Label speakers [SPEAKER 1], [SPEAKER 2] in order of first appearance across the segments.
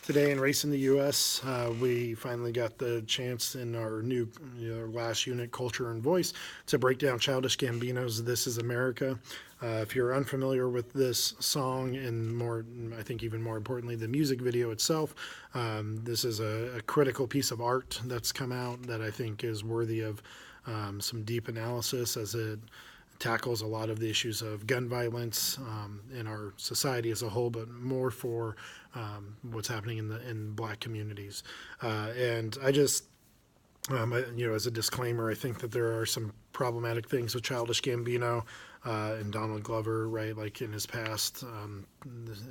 [SPEAKER 1] Today in Race in the U.S., we finally got the chance in our new last unit, Culture and Voice, to break down Childish Gambino's This Is America. If you're unfamiliar with this song and more, I think even more importantly, the music video itself, this is a critical piece of art that's come out that I think is worthy of some deep analysis as it tackles a lot of the issues of gun violence in our society as a whole, but more for what's happening in Black communities. And I just, as a disclaimer, I think that there are some problematic things with Childish Gambino and Donald Glover, right? Like in his past,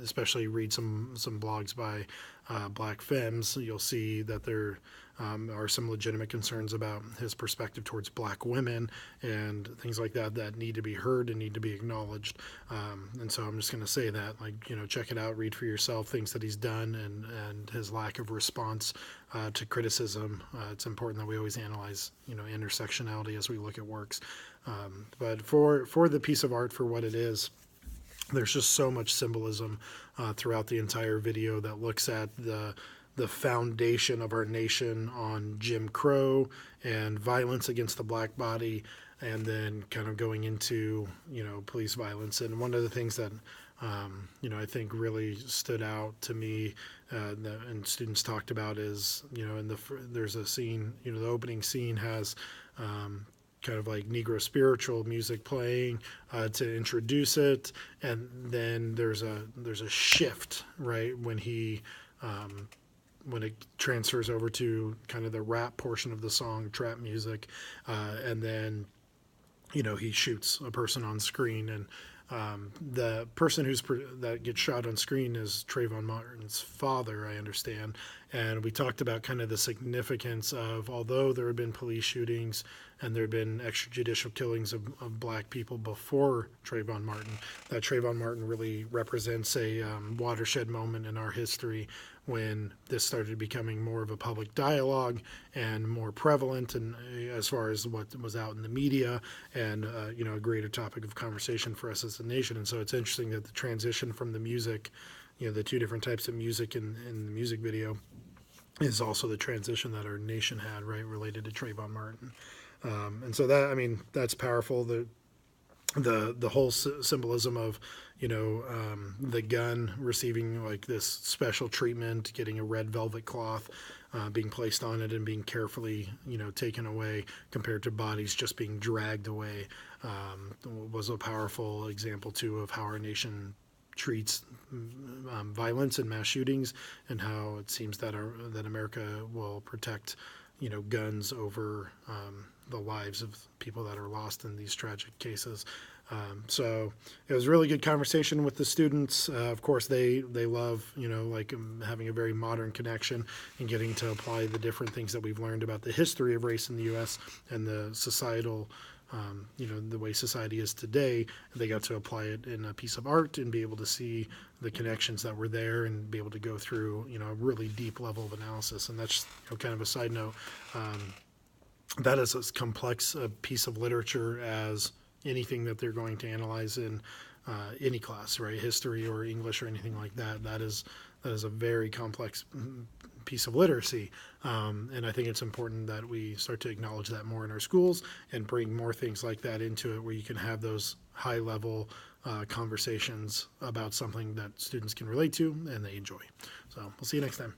[SPEAKER 1] especially read some blogs by Black femmes, you'll see that there are some legitimate concerns about his perspective towards Black women and things like that that need to be heard and need to be acknowledged. And so I'm just going to say that, check it out, read for yourself things that he's done and his lack of response to criticism. It's important that we always analyze, intersectionality as we look at works. But for the piece of art for what it is, there's just so much symbolism throughout the entire video that looks at the foundation of our nation on Jim Crow and violence against the Black body, and then kind of going into police violence. And one of the things that I think really stood out to me and students talked about is there's a scene, the opening scene has kind of like Negro spiritual music playing to introduce it, and then there's a shift right when it transfers over to kind of the rap portion of the song, trap music, and then he shoots a person on screen, and the person that gets shot on screen is Trayvon Martin's father, I understand. And we talked about kind of the significance of, although there had been police shootings and there had been extrajudicial killings of Black people before Trayvon Martin, that Trayvon Martin really represents a watershed moment in our history when this started becoming more of a public dialogue and more prevalent, and as far as what was out in the media, and a greater topic of conversation for us as a nation. And so it's interesting that the transition from the music, the two different types of music in the music video, is also the transition that our nation had, right, related to Trayvon Martin. And so that's powerful. The whole symbolism of the gun receiving like this special treatment, getting a red velvet cloth being placed on it and being carefully taken away compared to bodies just being dragged away was a powerful example too of how our nation treats violence and mass shootings, and how it seems that America will protect guns over the lives of people that are lost in these tragic cases. So it was a really good conversation with the students. Of course, they love, having a very modern connection and getting to apply the different things that we've learned about the history of race in the U.S. and the societal, the way society is today. They got to apply it in a piece of art and be able to see the connections that were there and be able to go through, a really deep level of analysis. And that's kind of a side note. That is as complex a piece of literature as anything that they're going to analyze in any class, right? History or English or anything like that. That is a very complex piece of literacy. And I think it's important that we start to acknowledge that more in our schools and bring more things like that into it, where you can have those high level conversations about something that students can relate to and they enjoy. So we'll see you next time.